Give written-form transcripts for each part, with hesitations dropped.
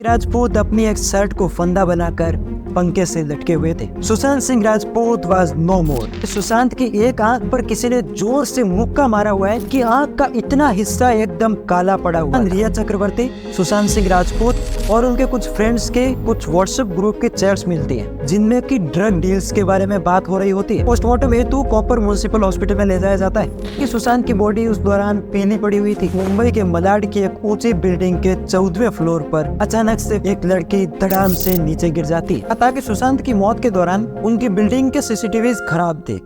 राजपूत अपनी एक शर्ट को फंदा बनाकर पंखे से लटके हुए थे। सुशांत सिंह राजपूत वाज नो मोर। सुशांत की एक आंख पर किसी ने जोर से मुक्का मारा हुआ है कि आंख का इतना हिस्सा एकदम काला पड़ा हुआ है। रिया चक्रवर्ती, सुशांत सिंह राजपूत और उनके कुछ फ्रेंड्स के कुछ व्हाट्सएप ग्रुप के चैट्स मिलती हैं, जिनमें की ड्रग डील्स के बारे में बात हो रही होती है। पोस्टमार्टम हेतु कॉपर म्युनिसिपल हॉस्पिटल में ले जाया जाता है कि सुशांत की बॉडी उस दौरान पीली पड़ी हुई थी। मुंबई के मलाड की एक ऊंची बिल्डिंग के 14वें फ्लोर पर अचानक से एक लड़की धड़ाम से नीचे गिर जाती है। ताकि सुशांत की मौत के दौरान उनकी बिल्डिंग के सीसीटीवी खराब थे।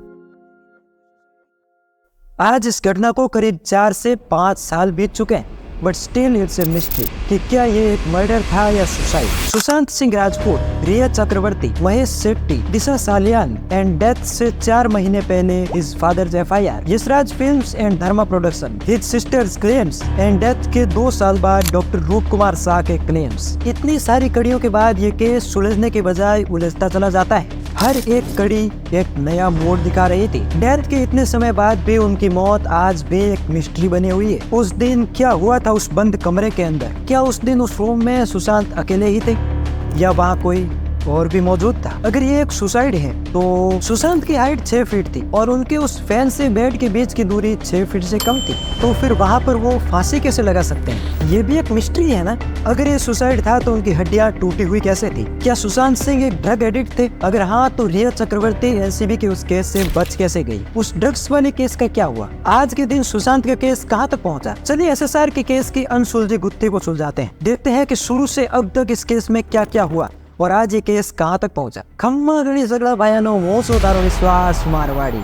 आज इस घटना को करीब 4 से 5 साल बीत चुके हैं, but still it's a mystery कि क्या ये एक मर्डर था या suicide. Sushant Singh Rajput, Rhea Chakraborty, Mahesh Shetty, Disha Salian and death से 4 महीने पहले his father's FIR, Yashraj films and Dharma production, his sister's claims and death के 2 साल बाद डॉक्टर रूप कुमार शाह के क्लेम्स। इतनी सारी कड़ियों के बाद ये केस सुलझने के बजाय उलझता चला जाता है। हर एक कड़ी एक नया मोड़ दिखा रही थी। डेथ के इतने समय बाद भी उनकी मौत आज भी एक मिस्ट्री बनी हुई है। उस दिन क्या हुआ था उस बंद कमरे के अंदर? क्या उस दिन उस रूम में सुशांत अकेले ही थे या वहाँ कोई और भी मौजूद था? अगर ये एक सुसाइड है तो सुशांत की हाइट 6 फीट थी और उनके उस फैन से बेड के बीच की दूरी 6 फीट से कम थी, तो फिर वहाँ पर वो फांसी कैसे लगा सकते हैं? ये भी एक मिस्ट्री है ना। अगर ये सुसाइड था तो उनकी हड्डियां टूटी हुई कैसे थी? क्या सुशांत सिंह एक ड्रग एडिक्ट थे? अगर हाँ तो रिया चक्रवर्ती NCB के उस केस से बच कैसे गई? उस ड्रग्स वाले केस का क्या हुआ? आज के दिन सुशांत का केस कहाँ तक पहुँचा? चलिए SSR के केस की अनसुलझी गुत्थी को सुलझाते हैं। देखते हैं कि शुरू से अब तक इस केस में क्या क्या हुआ और आज ये केस कहाँ तक पहुंचा। खम्मा गणी सगला भायानो मोसो तारो विश्वास मारवाड़ी।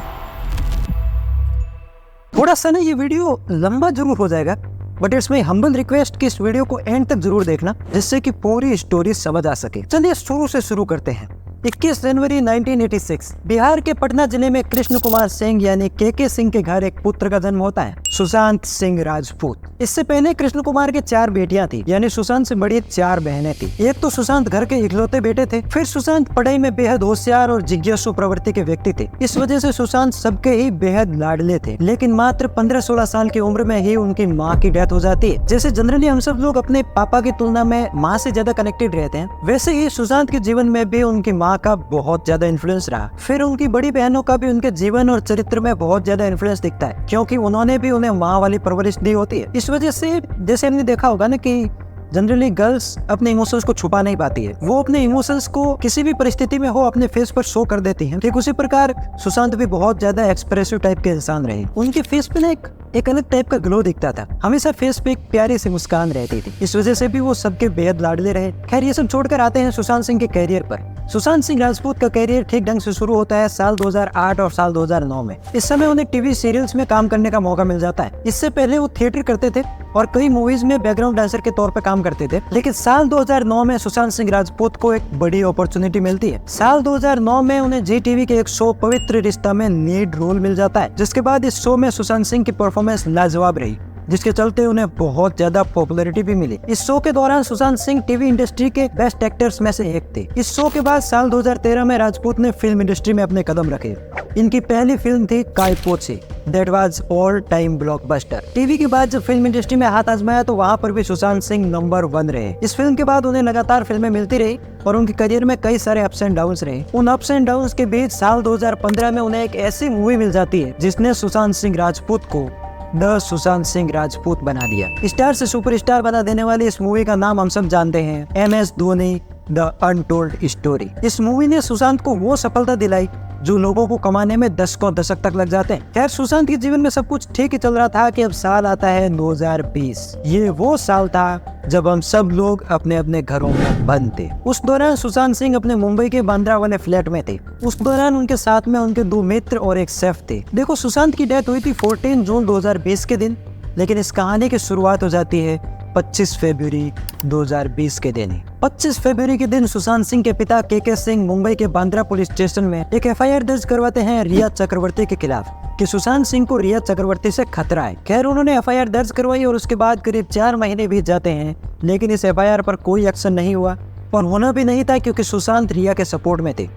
थोड़ा सा ना ये वीडियो लंबा जरूर हो जाएगा, but it's my humble request कि इस वीडियो को एंड तक जरूर देखना, जिससे कि पूरी स्टोरी समझ आ सके। चलिए शुरू से शुरू करते हैं। 21 जनवरी 1986 बिहार के पटना जिले में कृष्ण कुमार सिंह यानी KK सिंह के घर एक पुत्र का जन्म होता है, सुशांत सिंह राजपूत। इससे पहले कृष्ण कुमार के 4 बेटियां थी, यानी सुशांत से बड़ी 4 बहनें थी। एक तो सुशांत घर के इकलौते बेटे थे। फिर सुशांत पढ़ाई में बेहद होशियार और जिज्ञासु प्रवृत्ति के व्यक्ति थे। इस वजह से सुशांत सबके ही बेहद लाडले थे। लेकिन मात्र 15-16 साल की उम्र में ही उनकी माँ की डेथ हो जाती है। जैसे जनरली हम सब लोग अपने पापा की तुलना में माँ से ज्यादा कनेक्टेड रहते हैं, वैसे ही सुशांत के जीवन में भी उनकी माँ का बहुत ज्यादा इन्फ्लुएंस रहा। फिर उनकी बड़ी बहनों का भी उनके जीवन और चरित्र में बहुत ज्यादा इन्फ्लुएंस दिखता है, क्योंकि उन्होंने भी उन्हें माँ वाली परवरिश दी होती है। इस वजह से जैसे हमने देखा होगा ना कि जनरली गर्ल्स अपने इमोशंस को छुपा नहीं पाती है, वो अपने इमोशंस को किसी भी परिस्थिति में हो अपने फेस पर शो कर देती हैं। ठीक उसी प्रकार सुशांत भी बहुत ज्यादा एक्सप्रेसिव टाइप के इंसान रहे। उनके फेस पे ना एक अलग टाइप का ग्लो दिखता था। हमेशा फेस पे एक प्यारी सी मुस्कान रहती थी। इस वजह से भी वो सबके बेहद लाडले रहे। खैर ये सब छोड़कर आते हैं सुशांत सिंह के कैरियर पर। सुशांत सिंह राजपूत का कैरियर ठीक ढंग से शुरू होता है साल 2008 और साल 2009 में। इस समय उन्हें टीवी सीरियल्स में काम करने का मौका मिल जाता है। इससे पहले वो थिएटर करते थे और कई मूवीज में बैकग्राउंड डांसर के तौर पर काम करते थे। लेकिन साल 2009 में सुशांत सिंह राजपूत को एक बड़ी अपॉर्चुनिटी मिलती है। साल 2009 में उन्हें ZTV के एक शो पवित्र रिश्ता में लीड रोल मिल जाता है, जिसके बाद इस शो में सुशांत सिंह की परफॉर्मेंस लाजवाब रही, जिसके चलते उन्हें बहुत ज्यादा पॉपुलैरिटी भी मिली। इस शो के दौरान सुशांत सिंह टीवी इंडस्ट्री के बेस्ट एक्टर्स में से एक थे। इस शो के बाद साल 2013 में राजपूत ने फिल्म इंडस्ट्री में अपने कदम रखे। इनकी पहली फिल्म थी Kai Po, that was all time blockbuster. TV के बाद जब फिल्म इंडस्ट्री में हाथ आजमाया तो वहाँ पर भी सुशांत सिंह नंबर 1 रहे। इस फिल्म के बाद उन्हें लगातार फिल्में मिलती रही और उनके करियर में कई सारे अप्स एंड डाउन्स रहे। उन अप्स एंड डाउन्स के बीच साल 2015 में उन्हें एक ऐसी मूवी मिल जाती है जिसने सुशांत सिंह राजपूत को द सुशांत सिंह राजपूत बना दिया। स्टार से सुपरस्टार बना देने वाली इस मूवी का नाम हम सब जानते हैं, MS Dhoni the untold story. इस मूवी ने सुशांत को वो सफलता दिलाई जो लोगों को कमाने में दशकों दशक तक लग जाते हैं। खैर सुशांत के जीवन में सब कुछ ठीक ही चल रहा था कि अब साल आता है 2020। ये वो साल था जब हम सब लोग अपने अपने घरों में बंद थे। उस दौरान सुशांत सिंह अपने मुंबई के बांद्रा वाले फ्लैट में थे। उस दौरान उनके साथ में उनके 2 मित्र और एक शेफ थे। देखो सुशांत की डेथ हुई थी 14 जून 2020 के दिन, लेकिन इस कहानी की शुरुआत हो जाती है 25 फरवरी 2020 के दिन। 25 फरवरी के दिन सुशांत सिंह के पिता KK सिंह मुंबई के बांद्रा पुलिस स्टेशन में एक FIR दर्ज करवाते हैं रिया चक्रवर्ती के खिलाफ कि सुशांत सिंह को रिया चक्रवर्ती से खतरा है। खैर उन्होंने FIR दर्ज करवाई और उसके बाद करीब 4 महीने बीत जाते हैं, लेकिन इस FIR पर कोई एक्शन नहीं हुआ और होना भी नहीं था, क्योंकि सुशांत रिया के सपोर्ट में थे।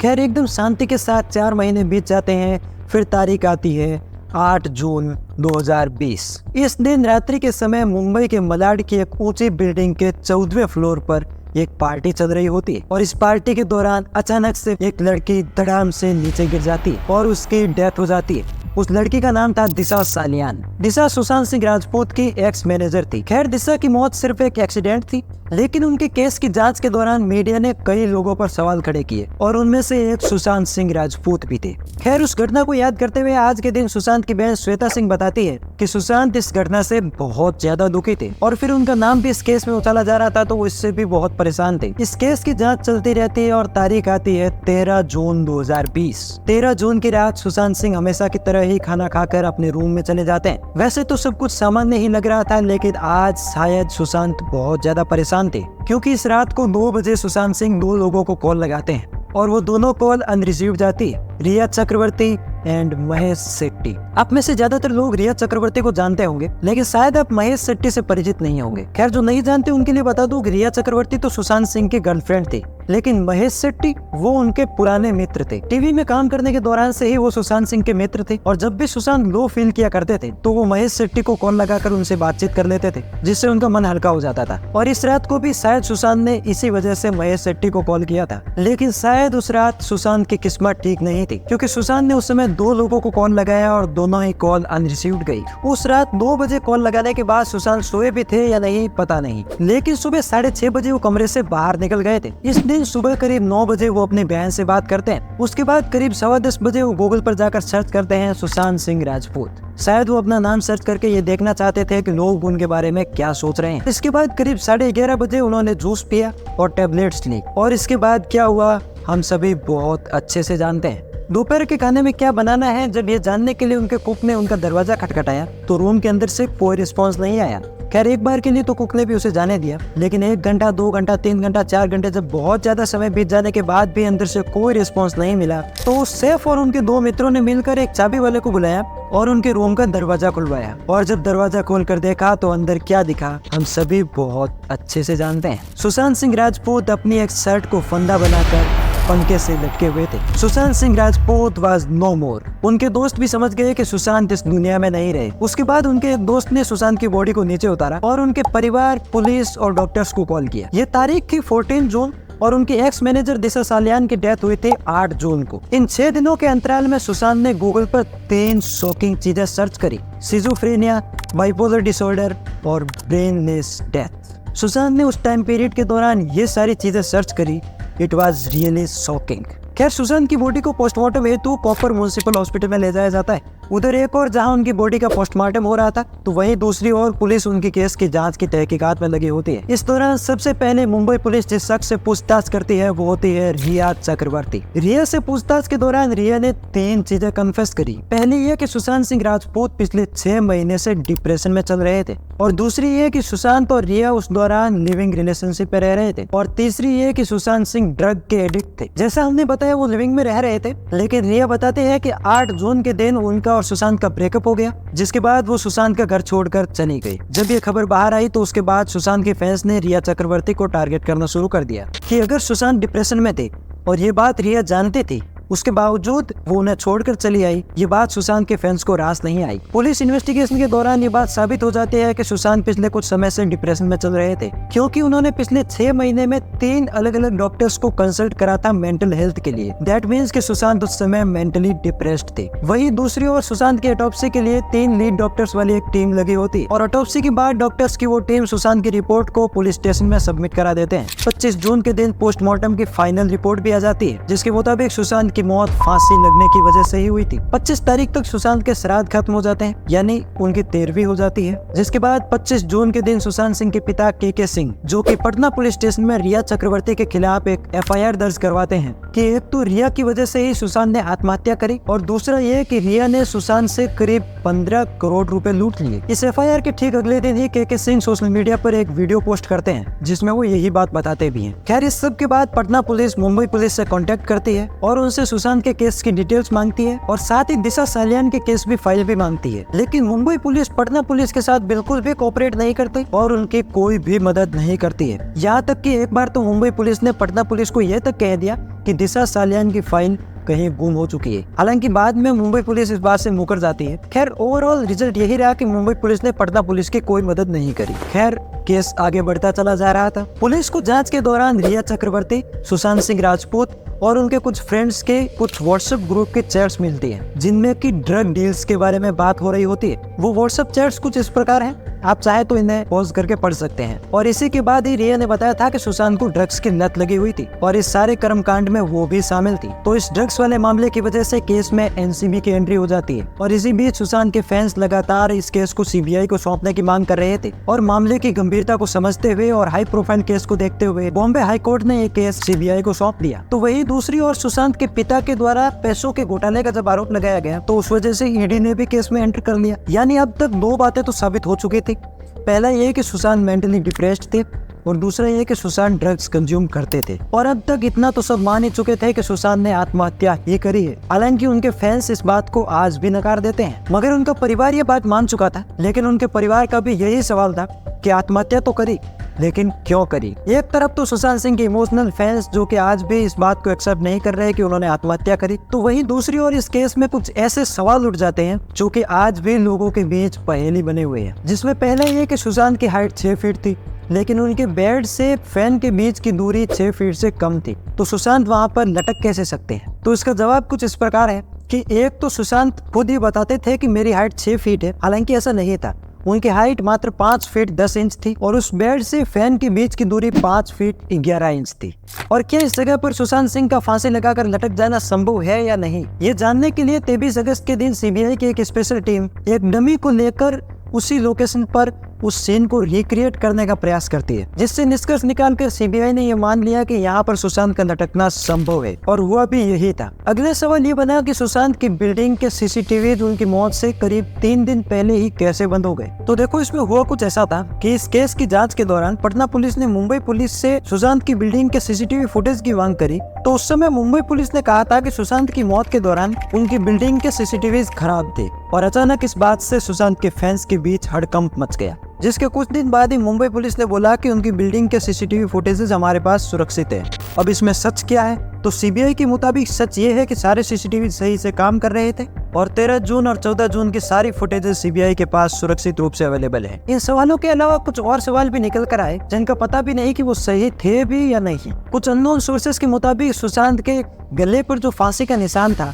खैर एकदम शांति के साथ 4 महीने बीत जाते हैं। फिर तारीख आती है 8 जून 2020। इस दिन रात्रि के समय मुंबई के मलाड की एक ऊंची बिल्डिंग के 14वें फ्लोर पर एक पार्टी चल रही होती है और इस पार्टी के दौरान अचानक से एक लड़की धड़ाम से नीचे गिर जाती है और उसकी डेथ हो जाती है। उस लड़की का नाम था दिशा सालियान। दिशा सुशांत सिंह राजपूत की एक्स मैनेजर थी। खैर, दिशा की मौत सिर्फ एक एक्सीडेंट थी, लेकिन उनके केस की जांच के दौरान मीडिया ने कई लोगों पर सवाल खड़े किए और उनमें से एक सुशांत सिंह राजपूत भी थे। खैर, उस घटना को याद करते हुए आज के दिन सुशांत की बहन श्वेता सिंह बताती है कि सुशांत इस घटना से बहुत ज्यादा दुखी थे और फिर उनका नाम भी इस केस में उछाला जा रहा था, तो वो इससे भी बहुत परेशान थे। इस केस की जांच चलती रहती है और तारीख आती है 13 जून 2020। 13 जून की रात सुशांत सिंह हमेशा की तरह ही खाना खाकर अपने रूम में चले जाते हैं। वैसे तो सब कुछ सामान्य ही लग रहा था, लेकिन आज शायद सुशांत बहुत ज्यादा परेशान थे, क्योंकि इस रात को 2 बजे सुशांत सिंह 2 लोगों को कॉल लगाते हैं और वो दोनों कॉल अनरिसीव्ड जाती है। रिया चक्रवर्ती एंड महेश शेट्टी। आप में से ज्यादातर लोग रिया चक्रवर्ती को जानते होंगे, लेकिन शायद आप महेश शेट्टी से परिचित नहीं होंगे। खैर, जो नहीं जानते उनके लिए बता दूं कि रिया चक्रवर्ती तो सुशांत सिंह की गर्लफ्रेंड थी, लेकिन महेश शेट्टी वो उनके पुराने मित्र थे। टीवी में काम करने के दौरान से ही वो सुशांत सिंह के मित्र थे और जब भी सुशांत लो फील किया करते थे तो वो महेश शेट्टी को कॉल लगाकर उनसे बातचीत कर लेते थे, जिससे उनका मन हल्का हो जाता था। और इस रात को भी शायद सुशांत ने इसी वजह से महेश शेट्टी को कॉल किया था, लेकिन शायद उस रात सुशांत की किस्मत ठीक नहीं थी, क्योंकि सुशांत ने उस समय 2 लोगों को कॉल लगाया और दोनों ही कॉल अनरिसीव्ड गई। उस रात 2 बजे कॉल लगाने के बाद सुशांत सोए भी थे या नहीं पता नहीं, लेकिन सुबह 6:30 बजे वो कमरे से बाहर निकल गए थे। इस दिन सुबह करीब 9 बजे वो अपनी बहन से बात करते हैं। उसके बाद करीब 10:15 बजे वो गूगल पर जाकर सर्च करते हैं सुशांत सिंह राजपूत। शायद वो अपना नाम सर्च करके ये देखना चाहते थे कि लोग उनके बारे में क्या सोच रहे हैं। इसके बाद करीब 11:30 बजे उन्होंने जूस पिया और टेबलेट्स ली और इसके बाद क्या हुआ हम सभी बहुत अच्छे से जानते हैं। दोपहर के खाने में क्या बनाना है, जब ये जानने के लिए उनके कुक ने उनका दरवाजा खटखटाया तो रूम के अंदर से कोई रिस्पॉन्स नहीं आया। खैर, एक बार के लिए तो कुक ने भी उसे जाने दिया, लेकिन 1 घंटा, 2 घंटा, 3 घंटा, 4 घंटे जब बहुत ज्यादा समय बीत जाने के बाद भी अंदर से कोई रिस्पॉन्स नहीं मिला, तो उस शेफ और उनके 2 मित्रों ने मिलकर एक चाबी वाले को बुलाया और उनके रूम का दरवाजा खुलवाया। और जब दरवाजा खोलकर देखा तो अंदर क्या दिखा हम सभी बहुत अच्छे से जानते हैं। सुशांत सिंह राजपूत अपनी एक शर्ट को फंदा बनाकर पंखे से लटके हुए थे। सुशांत सिंह राजपूत वाज नो मोर। उनके दोस्त भी समझ गए कि सुशांत इस दुनिया में नहीं रहे। उसके बाद उनके एक दोस्त ने सुशांत की बॉडी को नीचे उतारा और उनके परिवार, पुलिस और डॉक्टर्स को कॉल किया। ये तारीख थी 14 जून और उनकी एक्स मैनेजर दिशा सालियान की डेथ हुई थी 8 जून को। इन 6 दिनों के अंतराल में सुशांत ने गूगल पर 3 शॉकिंग चीजें सर्च करी: सिजोफ्रेनिया, बाइपोलर डिसऑर्डर और ब्रेनलेस डेथ। सुशांत ने उस टाइम पीरियड के दौरान ये सारी चीजें सर्च करी। It was really shocking. खैर, सुशांत की बॉडी को पोस्टमार्टम हेतु कॉपर म्युनिसिपल हॉस्पिटल में ले जाया जाता है। उधर एक और जहां उनकी बॉडी का पोस्टमार्टम हो रहा था, तो वहीं दूसरी ओर पुलिस उनकी केस की जांच की तहकीकात में लगी होती है। इस दौरान सबसे पहले मुंबई पुलिस जिस शख्स से पूछताछ करती है वो होती है रिया चक्रवर्ती। रिया से पूछताछ के दौरान रिया ने 3 चीजें कन्फेस करी। पहली ये कि सुशांत सिंह राजपूत पिछले 6 महीने से डिप्रेशन में चल रहे थे, और दूसरी ये कि सुशांत और रिया उस दौरान लिविंग रिलेशनशिप में रह रहे थे, और तीसरी ये कि सुशांत सिंह ड्रग के एडिक्ट थे। जैसा हमने बताया वो लिविंग में रह रहे थे, लेकिन रिया बताते हैं कि 8 जून के दिन उनका और सुशांत का ब्रेकअप हो गया, जिसके बाद वो सुशांत का घर छोड़कर चली गई। जब ये खबर बाहर आई तो उसके बाद सुशांत के फैंस ने रिया चक्रवर्ती को टारगेट करना शुरू कर दिया कि अगर सुशांत डिप्रेशन में थे और ये बात रिया जानती थी, उसके बावजूद वो उन्हें छोड़कर चली आई, ये बात सुशांत के फैंस को रास नहीं आई। पुलिस इन्वेस्टिगेशन के दौरान ये बात साबित हो जाती है कि सुशांत पिछले कुछ समय से डिप्रेशन में चल रहे थे, क्योंकि उन्होंने पिछले 6 महीने में 3 अलग अलग डॉक्टर्स को कंसल्ट करा था मेंटल हेल्थ के लिए। दैट मीन्स कि सुशांत उस समय मेंटली डिप्रेस्ड थे। वहीं दूसरी ओर सुशांत की ऑटोप्सी के लिए 3 लीड डॉक्टर्स वाली एक टीम लगी होती, और ऑटोप्सी के बाद डॉक्टर्स की वो टीम सुशांत की रिपोर्ट को पुलिस स्टेशन में सबमिट करा देते हैं। 25 जून के दिन पोस्टमार्टम की फाइनल रिपोर्ट भी आ जाती है, जिसके मुताबिक सुशांत की मौत फांसी लगने की वजह से ही हुई थी। 25 तारीख तक सुशांत के श्राद्ध खत्म हो जाते हैं, यानी उनकी 13वीं हो जाती है। जिसके बाद 25 जून के दिन सुशांत सिंह के पिता के सिंह, जो कि पटना पुलिस स्टेशन में रिया चक्रवर्ती के खिलाफ एक FIR दर्ज करवाते हैं कि एक तो रिया की वजह से ही सुशांत ने आत्महत्या करी, और दूसरा ये कि रिया ने सुशांत से करीब 15 करोड़ रुपए लूट लिए। इस FIR के ठीक अगले दिन ही के सिंह सोशल मीडिया पर एक वीडियो पोस्ट करते हैं, जिसमें वो यही बात बताते भी हैं। खैर, इस सब के बाद पटना पुलिस मुंबई पुलिस से कॉन्टेक्ट करती है और उनसे सुशांत के केस की डिटेल्स मांगती है, और साथ ही दिशा सालियान के केस भी फाइल भी मांगती है। लेकिन मुंबई पुलिस पटना पुलिस के साथ बिल्कुल भी कोऑपरेट नहीं करती और उनकी कोई भी मदद नहीं करती है। यहाँ तक कि एक बार तो मुंबई पुलिस ने पटना पुलिस को यह तक कह दिया कि दिशा सालियान की फाइल कहीं गुम हो चुकी है। हालांकि बाद में मुंबई पुलिस इस बात से मुकर जाती है। खैर ओवरऑल रिजल्ट यही रहा कि मुंबई पुलिस ने पटना पुलिस की कोई मदद नहीं करी। खैर केस आगे बढ़ता चला जा रहा था। पुलिस को जांच के दौरान रिया चक्रवर्ती, सुशांत सिंह राजपूत और उनके कुछ फ्रेंड्स के कुछ व्हाट्सएप ग्रुप के चैट्स मिलती हैं, जिनमें कि ड्रग डील्स के बारे में बात हो रही होती है। वो व्हाट्सएप चैट्स कुछ इस प्रकार हैं, आप चाहे तो इन्हें पॉज करके पढ़ सकते हैं। और इसी के बाद ही रिया ने बताया था कि सुशांत को ड्रग्स की लत लगी हुई थी और इस सारे कर्मकांड में वो भी शामिल थी। तो इस ड्रग्स वाले मामले की वजह से केस में एनसीबी की एंट्री हो जाती है। और इसी बीच सुशांत के फैंस लगातार इस केस को सीबीआई को सौंपने की मांग कर रहे थे। और मामले की गंभीरता को समझते हुए और हाई प्रोफाइल केस को देखते हुए बॉम्बे हाई कोर्ट ने ये केस सीबीआई को सौंप दिया। तो वही दूसरी ओर सुशांत के पिता के द्वारा पैसों के घोटाले का जब आरोप लगाया गया, तो उस वजह से ईडी ने भी केस में एंटर कर लिया। यानी अब तक दो बातें तो साबित हो चुकी थी। पहला ये कि सुशांत मेंटली डिप्रेस्ड थे और दूसरा ये कि सुशांत ड्रग्स कंज्यूम करते थे। और अब तक इतना तो सब मान ही चुके थे कि सुशांत ने आत्महत्या ही करी है। हालांकि उनके फैंस इस बात को आज भी नकार देते हैं, मगर उनका परिवार ये बात मान चुका था। लेकिन उनके परिवार का भी यही सवाल था कि आत्महत्या तो करी, लेकिन क्यों करी। एक तरफ तो सुशांत सिंह के इमोशनल फैंस जो कि आज भी इस बात को एक्सेप्ट नहीं कर रहे कि उन्होंने आत्महत्या करी, तो वहीं दूसरी ओर इस केस में कुछ ऐसे सवाल उठ जाते हैं जो कि आज भी लोगों के बीच पहेली बने हुए हैं। जिसमें पहले ये कि सुशांत की हाइट 6 फीट थी, लेकिन उनके बेड से फैन के बीच की दूरी 6 फीट से कम थी। तो सुशांत वहां पर लटक कैसे सकते हैं? तो इसका जवाब कुछ इस प्रकार है कि एक तो सुशांत खुद ही बताते थे कि मेरी हाइट 6 फीट है, हालांकि ऐसा नहीं था। उनकी हाइट मात्र 5 फीट 10 इंच थी और उस बेड से फैन के बीच की दूरी 5 फीट 11 इंच थी। और क्या इस जगह पर सुशांत सिंह का फांसी लगाकर लटक जाना संभव है या नहीं, ये जानने के लिए 23 अगस्त के दिन सीबीआई की एक स्पेशल टीम एक डमी को लेकर उसी लोकेशन पर उस सीन को रिक्रिएट करने का प्रयास करती है, जिससे निष्कर्ष निकालकर सीबीआई ने यह मान लिया कि यहाँ पर सुशांत का लटकना संभव है। और हुआ भी यही था। अगले सवाल ये बना कि सुशांत की बिल्डिंग के सीसीटीवी उनकी मौत से करीब 3 दिन पहले ही कैसे बंद हो गए। तो देखो, इसमें हुआ कुछ ऐसा था कि इस केस की जांच के दौरान पटना पुलिस ने मुंबई पुलिस से सुशांत की बिल्डिंग के सीसीटीवी फुटेज की मांग करी। तो उस समय मुंबई पुलिस ने कहा था कि सुशांत की मौत के दौरान उनकी बिल्डिंग के सीसीटीवी खराब थे। और अचानक इस बात से सुशांत के फैंस के बीच हड़कंप मच गया, जिसके कुछ दिन बाद ही मुंबई पुलिस ने बोला कि उनकी बिल्डिंग के सीसीटीवी फुटेजेस हमारे पास सुरक्षित है। अब इसमें सच क्या है? तो सीबीआई के मुताबिक सच ये है कि सारे सीसीटीवी सही से काम कर रहे थे और 13 जून और 14 जून की सारी फुटेजेस सीबीआई के पास सुरक्षित रूप से अवेलेबल है। इन सवालों के अलावा कुछ और सवाल भी निकल कर आए जिनका पता भी नहीं कि वो सही थे भी या नहीं। कुछ अननोन सोर्सेस के मुताबिक सुशांत के गले पर जो फांसी का निशान था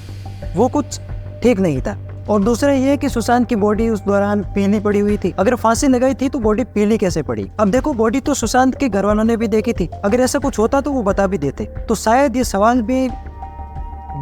वो कुछ ठीक नहीं था। और दूसरा ये कि सुशांत की बॉडी उस दौरान पीली पड़ी हुई थी। अगर फांसी लगाई थी तो बॉडी पीली कैसे पड़ी? अब देखो, बॉडी तो सुशांत के घर वालों ने भी देखी थी। अगर ऐसा कुछ होता तो वो बता भी देते। तो शायद ये सवाल भी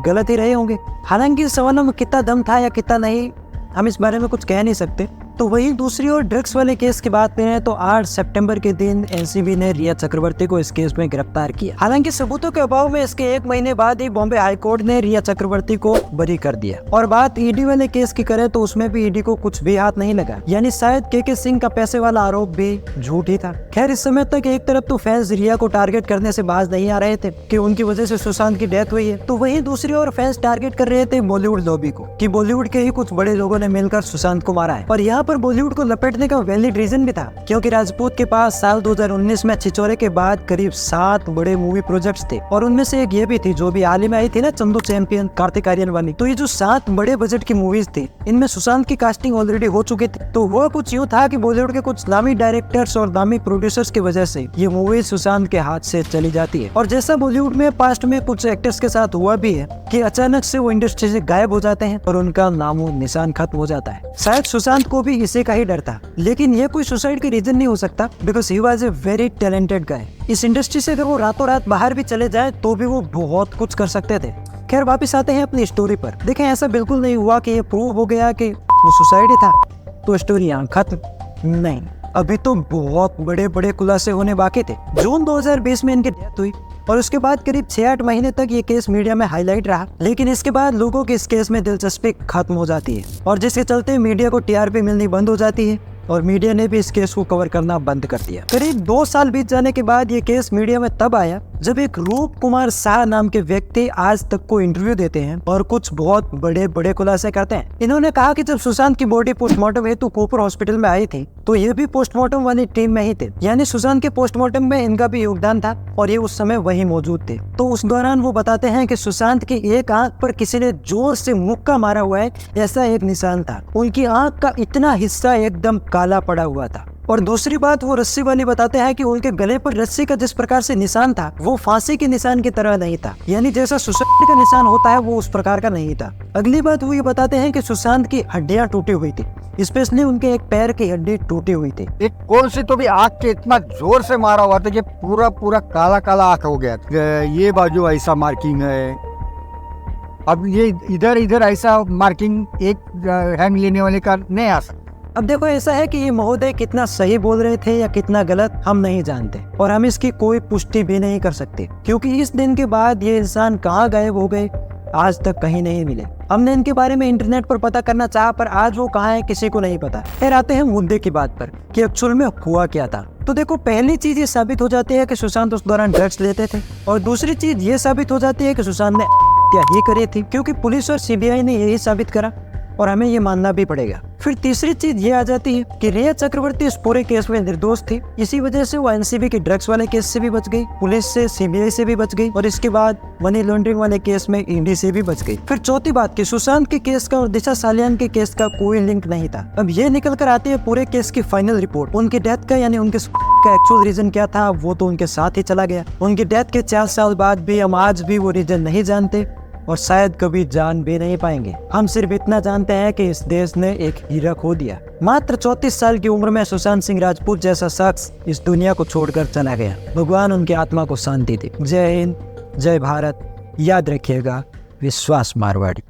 गलत ही रहे होंगे। हालांकि इस सवालों में कितना दम था या कितना नहीं, हम इस बारे में कुछ कह नहीं सकते। तो वहीं दूसरी ओर ड्रग्स वाले केस की बात करें तो 8 सितंबर के दिन एनसीबी ने रिया चक्रवर्ती को इस केस में गिरफ्तार किया। हालांकि सबूतों के अभाव में इसके 1 महीने बाद ही बॉम्बे हाई कोर्ट ने रिया चक्रवर्ती को बरी कर दिया। और बात ईडी वाले केस की करें तो उसमें भी ईडी को कुछ भी हाथ नहीं लगा। यानी शायद के सिंह का पैसे वाला आरोप भी झूठ ही था। खैर, इस समय तक एक तरफ तो फैंस रिया को टारगेट करने से बाज नहीं आ रहे थे कि उनकी वजह से सुशांत की डेथ हुई है, तो वहीं दूसरी ओर फैंस टारगेट कर रहे थे बॉलीवुड लॉबी को कि बॉलीवुड के ही कुछ बड़े लोगों ने मिलकर सुशांत को मारा है। और यहाँ पर बॉलीवुड को लपेटने का वैलिड रीजन भी था, क्योंकि राजपूत के पास साल 2019 में छिछोरे के बाद करीब 7 बड़े मूवी प्रोजेक्ट्स थे और उनमें से एक ये भी थी जो भी हाल ही में आई थी ना, चंदू चैंपियन, कार्तिक आर्यन वाली। तो ये जो 7 बड़े बजट की मूवीज थी, इनमें सुशांत की कास्टिंग ऑलरेडी हो चुकी थी। तो वो कुछ यूँ था कि बॉलीवुड के कुछ नामी डायरेक्टर्स और नामी प्रोड्यूसर्स की वजह से ये मूवी सुशांत के हाथ से चली जाती है। और जैसा बॉलीवुड में पास्ट में कुछ एक्टर्स के साथ हुआ भी है कि अचानक से वो इंडस्ट्री से गायब हो जाते हैं और उनका नामो निशान खत्म हो जाता है। शायद सुशांत को भी इसी का ही डर था, लेकिन ये कोई सुसाइड का रीजन नहीं हो सकता, because he was a very talented guy. इस इंडस्ट्री से अगर वो रातों रात बाहर भी चले जाए तो भी वो बहुत कुछ कर सकते थे। खैर, वापस आते हैं अपनी स्टोरी पर। देखें, ऐसा बिल्कुल नहीं हुआ कि ये प्रूव हो गया कि वो सुसाइड ही था तो स्टोरी यहाँ खत्म। नहीं, अभी तो बहुत बड़े बड़े खुलासे होने बाकी थे। जून 2020 में इनकी डेथ हुई और उसके बाद करीब 6-8 महीने तक ये केस मीडिया में हाईलाइट रहा, लेकिन इसके बाद लोगों की इस केस में दिलचस्पी खत्म हो जाती है और जिसके चलते मीडिया को टीआरपी मिलनी बंद हो जाती है और मीडिया ने भी इस केस को कवर करना बंद कर दिया। करीब 2 साल बीत जाने के बाद ये केस मीडिया में तब आया जब एक रूप कुमार शाह नाम के व्यक्ति आज तक को इंटरव्यू देते हैं और कुछ बहुत बड़े बड़े खुलासे करते हैं। इन्होंने कहा कि जब सुशांत की बॉडी पोस्टमार्टम हेतु कोपर हॉस्पिटल में आई थी तो ये भी पोस्टमार्टम वाली टीम में ही थे, यानी सुशांत के पोस्टमार्टम में इनका भी योगदान था और ये उस समय वही मौजूद थे। तो उस दौरान वो बताते हैं कि सुशांत की एक आंख पर किसी ने जोर से मुक्का मारा हुआ है, ऐसा एक निशान था। उनकी आंख का इतना हिस्सा एकदम काला पड़ा हुआ था। और दूसरी बात वो रस्सी वाली बताते हैं कि उनके गले पर रस्सी का जिस प्रकार से निशान था वो फांसी के निशान की तरह नहीं था, यानी जैसा सुशांत का निशान होता है वो उस प्रकार का नहीं था। अगली बात वो ये बताते हैं कि सुशांत की हड्डियां टूटी हुई थी, स्पेशली उनके एक पैर की हड्डी टूटी हुई थी। एक कौन सी तो भी आँख के इतना जोर से मारा हुआ था कि पूरा पूरा काला काला आँख हो गया था। ये बाजू ऐसा मार्किंग है, अब ये इधर इधर ऐसा मार्किंग एक हैंग लेने वाले का नहीं आ सकता। अब देखो ऐसा है कि ये महोदय कितना सही बोल रहे थे या कितना गलत हम नहीं जानते और हम इसकी कोई पुष्टि भी नहीं कर सकते, क्योंकि इस दिन के बाद ये इंसान कहाँ गायब हो गए आज तक कहीं नहीं मिले। हमने इनके बारे में इंटरनेट पर पता करना चाहा पर आज वो कहाँ है किसी को नहीं पता। फिर आते हैं मुद्दे की बात पर कि एक्चुअल में हुआ क्या था। तो देखो पहली चीज ये साबित हो जाती है कि सुशांत उस दौरान ड्रग्स लेते थे और दूसरी चीज ये साबित हो जाती है कि सुशांत ने हत्या ही करी थी, क्योंकि पुलिस और सीबीआई ने यही साबित करा और हमें ये मानना भी पड़ेगा। फिर तीसरी चीज ये आ जाती है कि रिया चक्रवर्ती इस पूरे केस में निर्दोष थी, इसी वजह से वो एनसीबी के ड्रग्स वाले केस से भी बच गई, पुलिस से सीबीआई से भी बच गई और इसके बाद मनी लॉन्ड्रिंग वाले केस में ईडी से भी बच गई। फिर चौथी बात कि सुशांत के केस का और दिशा सालियान के केस का कोई लिंक नहीं था। अब ये निकल कर आती है पूरे केस की फाइनल रिपोर्ट। उनकी डेथ का यानी उनके का एक्चुअल रीजन क्या था वो तो उनके साथ ही चला गया। उनकी डेथ के 4 साल बाद भी हम आज भी वो रीजन नहीं जानते और शायद कभी जान भी नहीं पाएंगे। हम सिर्फ इतना जानते हैं कि इस देश ने एक हीरा खो दिया। मात्र 34 साल की उम्र में सुशांत सिंह राजपूत जैसा शख्स इस दुनिया को छोड़कर चला गया। भगवान उनकी आत्मा को शांति दे। जय हिंद, जय भारत। याद रखिएगा, विश्वास मारवाड़ी।